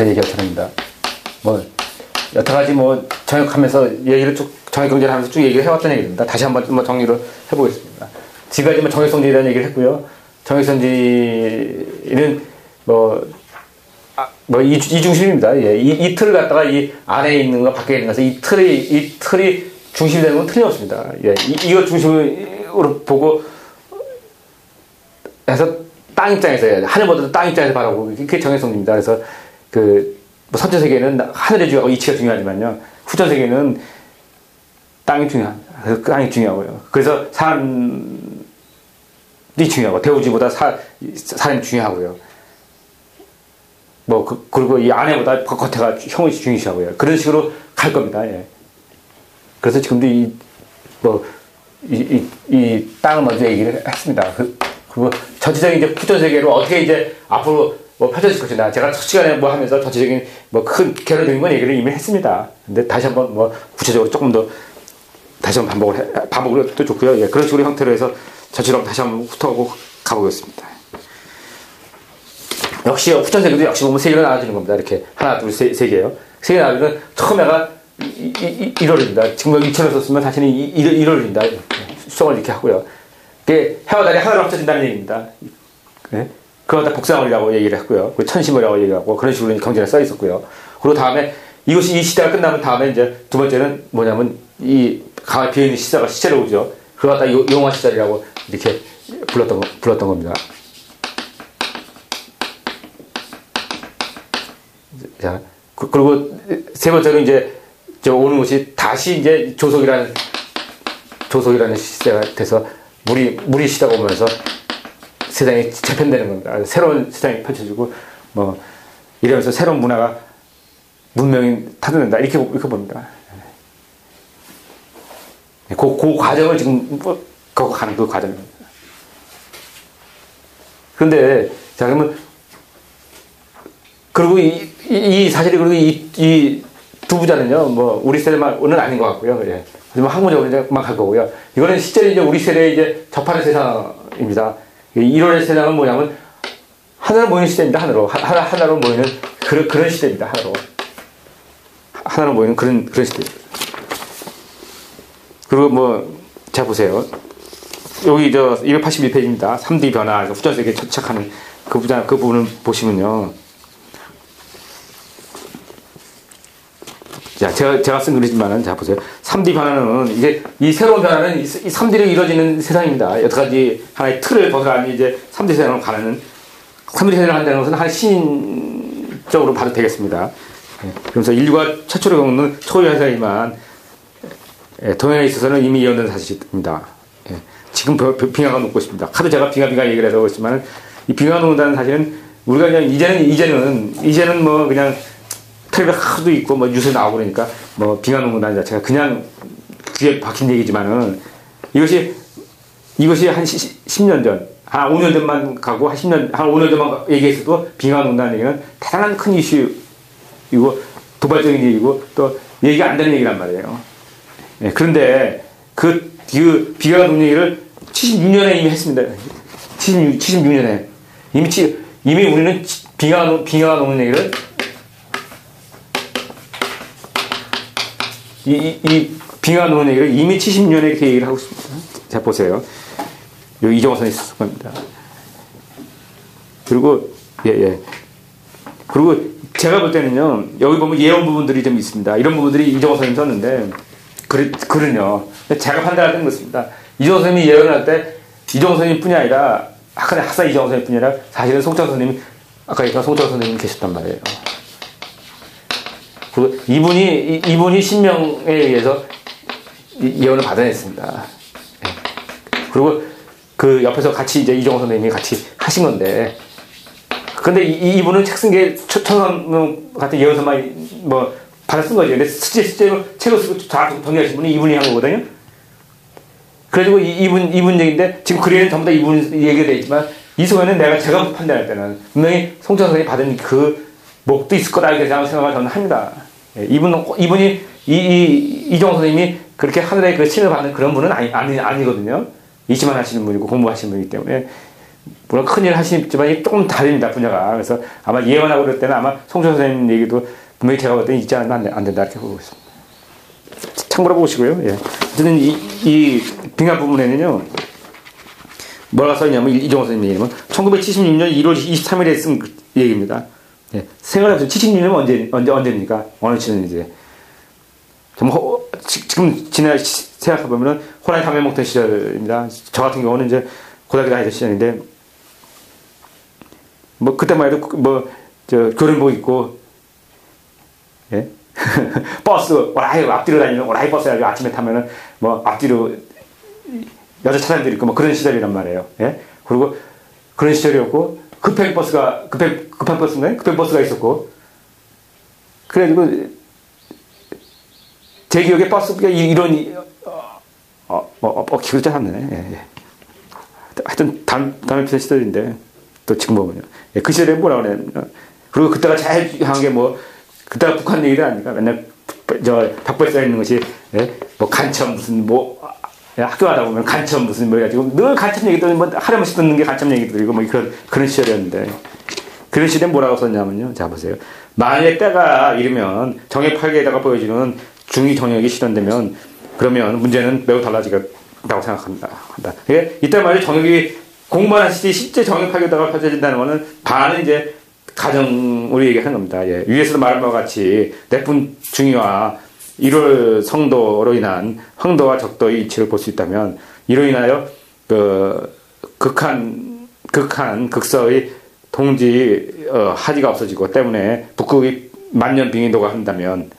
얘기가 저랍니다. 뭐 여태까지 뭐 정역하면서 얘기를 쭉 정역 경제를 하면서 쭉 얘기를 해왔던 얘기입니다. 다시 한번 뭐 정리를 해보겠습니다. 지금까지 뭐 정역성질이라는 얘기를 했고요. 정역성질은 이중심입니다. 예. 이 틀을 갖다가 이 안에 있는 거 밖에 있는 것에서 이 틀이 중심이 되는 건 틀림없습니다. 예. 이거 중심으로 보고 해서 땅 입장에서 하늘보다도 땅 입장에서 바라보고 그게 정역성질입니다. 그래서 뭐 선천 세계는 하늘의 중요하고 이치가 중요하지만요. 후천 세계는 땅이 중요합니다. 그래서 땅이 중요하고요. 그래서 사람이 중요하고 대우지보다 사람이 중요하고요. 그리고 이 안에보다 겉에가 형이 중요시하고요. 그런 식으로 갈 겁니다. 예. 그래서 지금도 이 땅을 먼저 얘기를 했습니다. 그리고 전체적인 이제 후천 세계로 어떻게 이제 앞으로 펼쳐질 것이냐. 제가 첫 시간에 하면서 전체적인 큰 개론적인 건 얘기를 이미 했습니다. 근데 다시 한번 구체적으로 조금 더 다시 한번 반복을 또 좋고요. 예, 그런 식으로 형태로 해서 전체적으로 다시 한번 훑어보고 가보겠습니다. 역시 후천 세계도 역시 보면 세 개로 나눠지는 겁니다. 이렇게 하나, 둘, 세 개요. 세 개 나누면 처음에가 1월입니다. 지금 여기 2천을 썼으면 사실은 1월입니다. 수정을 이렇게 하고요. 그게 해와 달이 하나로 합쳐진다는 얘기입니다. 네? 그러다 복상월이라고 얘기를 했고요. 천심월이라고 얘기하고 그런 식으로 경전에 써 있었고요. 그리고 다음에 이 시대가 끝나면 다음에 이제 두 번째는 뭐냐면 이 강에 비어있는 시대가 시체로 오죠. 그걸 갖다 용화 시절이라고 이렇게 불렀던 겁니다. 자, 그리고 세 번째로 이제 오는 것이 다시 이제 조석이라는 시대가 돼서 물이 시대가 오면서 세상이 재편되는 겁니다. 새로운 세상이 펼쳐지고 이러면서 새로운 문명이 타도된다 이렇게 봅니다. 그 과정을 지금 가는 그 과정입니다. 그런데 자 그러면 그리고 이 사실이 그리고 이 두 부자는요 우리 세대만은 아닌 것 같고요. 예. 하지만 학문적으로만 갈 거고요. 이거는 실제로 이제 우리 세대에 이제 접하는 세상입니다. 1월의 세상은 뭐냐면 하나로 모이는 시대입니다. 하나로 모이는 그런 시대입니다. 하나로 모이는 그런 시대입니다. 그리고 자 보세요. 여기 281페이지입니다. 3D 변화, 후천세계에 착착하는 그 부분을 보시면요. 자, 제가 쓴 글이지만은, 자, 보세요. 3D 변화는, 이제, 이 새로운 변화는 이 3D로 이루어지는 세상입니다. 여태까지 하나의 틀을 벗어나니 이제 3D 세상으로 가는, 3D 세상을 한다는 것은 하나의 신적으로 봐도 되겠습니다. 예, 그러면서 인류가 최초로 겪는 초유현상이지만, 동양에 있어서는 이미 예언된 사실입니다. 예, 지금 빙하가 녹고 있습니다. 하도 제가 빙하 얘기를 해서 그렇지만, 이 빙하가 녹는다는 사실은, 우리가 그냥 이제는 그냥, 텔레비전도 있고 뉴스에 나오고 그러니까 빙하 녹는다는 자체가 그냥 귀에 박힌 얘기지만은 이것이 한 10년 전, 한 5년 전만 가고 한 5년 전만 얘기했어도 빙하 녹는다는 얘기는 대단한 큰 이슈이고 도발적인 얘기고 또 얘기가 안 되는 얘기란 말이에요. 네, 그런데 그 빙하 녹는 얘기를 76년에 이미 했습니다. 76년에 이미 우리는 빙하가 녹는 얘기를 이 빙하 녹는 얘기를 이미 70년에 이렇게 얘기를 하고 있습니다. 자, 보세요. 여기 이정선이 있었을 겁니다. 그리고, 그리고 제가 볼 때는요, 여기 보면 예언 부분들이 좀 있습니다. 이런 부분들이 이정선 선생님이 썼는데, 글은요, 제가 판단할 때는 그렇습니다. 이정선 선생님이 예언을 할 때, 이정선 선생님 뿐이 아니라, 학사 이정선 선생님 뿐이 아니라, 사실은 송창 선생님이, 아까 얘기한 송창 선생님이 계셨단 말이에요. 그리고 이분이 신명에 의해서 예언을 받아냈습니다. 그리고 그 옆에서 같이 이제 이정호 선생님이 같이 하신 건데, 근데 이분은 책 쓴 게 천원 같은 예언서만 받아 쓴 거죠. 근데 실제로 책을 쓰고 다 정리하신 분이 이분이 한 거거든요. 그래가지고 이분 얘기인데, 지금 글에는 전부 다 이분 얘기가 되어 있지만, 이 속에는 제가 판단할 때는 분명히 송창 선생님이 받은 그 목도 있을 거다 이렇게 생각을 저는 합니다. 이분이 이정호 선생님이 그렇게 하늘의 그 신을 받는 그런 분은 아니거든요. 이치만 하시는 분이고 공부하시는 분이기 때문에 물론 큰일 하시지만 조금 다릅니다, 분야가. 그래서 아마 예언하고 그럴 때는 아마 송철 선생님 얘기도 분명히 제가 볼 때는 잊지 않으면 안 된다, 이렇게 보고 있습니다. 참고로 보시고요. 예. 어쨌든 이 빙하 부분에는요, 뭐라고 써있냐면, 이종호 선생님 얘기는 1976년 1월 23일에 쓴 얘기입니다. 예. 생각해보세요. 76년은 언제입니까? 어느 시즌 이제. 지금 생각해보면, 호랑이 담배 먹던 시절입니다. 저 같은 경우는 이제 고등학교 다니던 시절인데, 뭐, 그때만 해도, 교련복 입고, 예? 버스, 오라이 앞뒤로 다니는 오라이 버스 가지고 아침에 타면은, 앞뒤로 여자 차량들이 있고, 그런 시절이란 말이에요. 예? 그리고 그런 시절이었고, 급행 버스가 있었고, 그래가지고, 제 기억에 버스가 이런, 기억이 잘 안 나네. 예. 하여튼, 담배 피던 시절인데, 또 지금 보면요. 예, 그 시절에 뭐라 그랬냐면, 그리고 그때가 제일 중요한 게 그때가 북한 얘기를 하니까 맨날, 벽보에 써있는 것이, 예? 간첩 무슨, 학교 가다 보면 간첩 무슨 해가지고, 늘 간첩 얘기도, 하루에 번씩 듣는 게 간첩 얘기들이고, 그런 시절이었는데, 그런 시대에 뭐라고 썼냐면요. 자, 보세요. 만약에 때가 이르면, 정액8개에다가 보여주는 중위 정액이 실현되면, 그러면 문제는 매우 달라지겠다고 생각한다. 이때 말이죠. 정액이 공부하는 시기 실제 정액8개에다가 펼쳐진다는 거는, 반은 이제, 가정으로 얘기하는 겁니다. 예. 위에서도 말한 바와 같이 내분 중의와 1월 성도로 인한 황도와 적도의 이치를 볼 수 있다면, 이로 인하여 극서의 동지 하지가 없어지고 때문에 북극의 만년 빙의도가 한다면,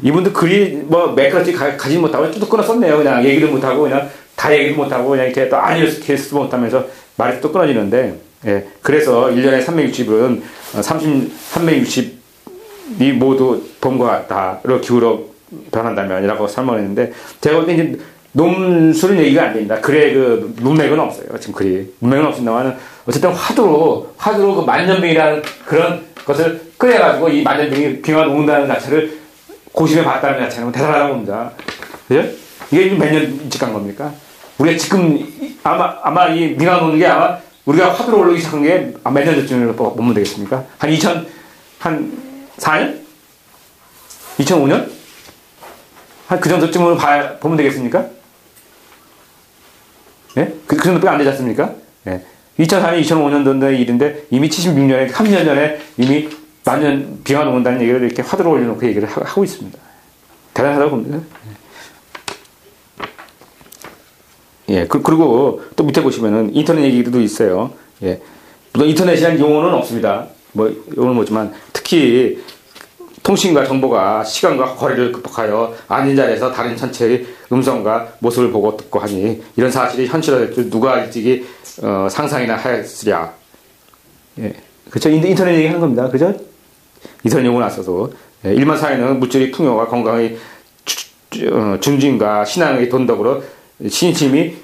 이분들 글이 매끄럽지 가지 못하고 뚝뚝 끊어 썼네요. 그냥 얘기를 못하고 그냥 다 얘기를 못하고 그냥 이렇게 또 아니었을 수도 못하면서 말이 또 끊어지는데, 예. 그래서 1년에 360은 360이 모두 봄과 같다로 기울어 변한다면이라고 설명했는데, 제가 볼 때 이제 논술은 얘기가 안 됩니다. 글에 문맥은 없어요. 지금 글이. 문맥은 없습니다만, 어쨌든 화두로 그 만년빙이라는 그런 것을 꺼내가지고 이 만년빙이 빙하가 녹는다는 자체를 고심해 봤다는 자체는 대단하다고 봅니다. 그죠? 이게 몇 년 일찍 간 겁니까? 우리가 지금 아마 이 빙하가 녹는 게 아마 우리가 화두로 올라오기 시작한 게 몇 년 전쯤으로 보면 되겠습니까? 한 4년? 2005년? 한 그 정도쯤으로 보면 되겠습니까? 예? 그 정도밖에 안 되지 않습니까? 예. 2004년, 2005년도의 일인데 이미 76년에, 30년 전에 이미 만년 빙하 녹는다는 얘기를 이렇게 화두로 올려놓고 얘기를 하고 있습니다. 대단하다고 봅니다. 예, 그리고 또 밑에 보시면은 인터넷 얘기도 있어요. 예. 물론 인터넷이라는 용어는 없습니다. 용어는 뭐지만, 특히 통신과 정보가 시간과 거리를 극복하여 앉은 자리에서 다른 천체의 음성과 모습을 보고 듣고 하니, 이런 사실이 현실화될 줄 누가 일찍이 상상이나 하였으랴. 예. 그렇죠. 인터넷 얘기하는 겁니다. 그죠? 인터넷 용어는 안 써서. 예. 일반 사회는 물질의 풍요와 건강의 중진과 신앙의 돈덕으로 신심이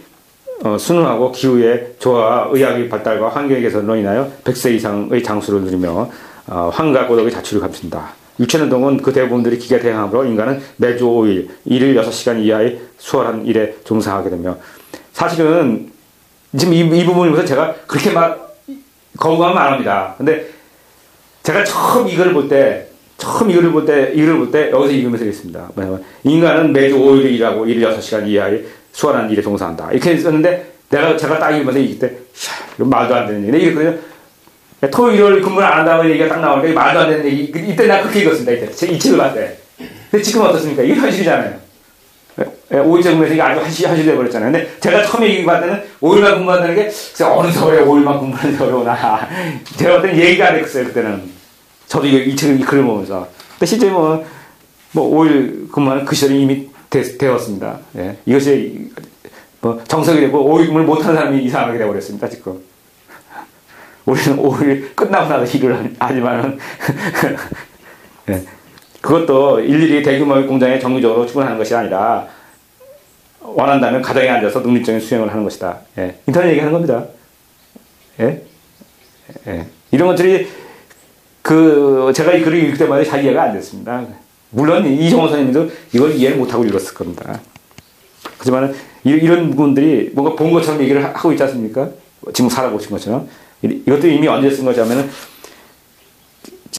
순응하고 기후의 조화와 의학의 발달과 환경의 개선으로 인하여 100세 이상의 장수를 누리며 환과 고독의 자취를 감춘다. 육체운동은 그 대부분들이 기계 대항함으로 인간은 매주 5일, 일일 6시간 이하의 수월한 일에 종사하게 되며, 사실은 지금 이 부분을 보면서 제가 그렇게 막 거부감은 안 합니다. 근데 제가 처음 이거를 볼 때 여기서 읽으면서 있습니다. 인간은 매주 5일 일하고 일일 6시간 이하의 수월한 일에 종사한다. 이렇게 썼는데, 제가 딱 읽으면서 이때, 이거 말도 안 되는 얘기. 이랬거든요. 토요일, 일요일 근무를 안 한다고 얘기가 딱 나오니까 말도 안 되는 얘기. 이때 나 그렇게 읽었습니다. 이 책을 봤을 때. 근데 지금 어떻습니까? 이게 현실이잖아요. 5일째 근무해서 이게 아주 현실이 돼버렸잖아요. 근데 제가 처음에 읽어봤을 때는 5일만 근무한다는 게 어느 세월에 5일만 근무하는 게 어려우나. 제가 그때는 얘기가 안 됐어요, 그때는. 저도 이 책을, 이 글을 보면서. 근데 실제 5일 근무하는 그 시절이 이미 되었습니다. 예. 이것이 정석이 되고 5일 근무를 못하는 사람이 이상하게 되어버렸습니다, 지금. 우리는 5일 끝나고 나서 일을 하지만은, 예. 그것도 일일이 대규모의 공장에 정기적으로 출근하는 것이 아니라, 원한다면 가정에 앉아서 독립적인 수행을 하는 것이다. 예. 인터넷 얘기하는 겁니다. 예? 예. 이런 것들이, 제가 이 글을 읽을 때마다 잘 이해가 안 됐습니다. 물론, 이종호 선생님도 이걸 이해를 못하고 읽었을 겁니다. 하지만, 이런 부분들이 뭔가 본 것처럼 얘기를 하고 있지 않습니까? 지금 살아보신 것처럼. 이것도 이미 언제 쓴 거냐면은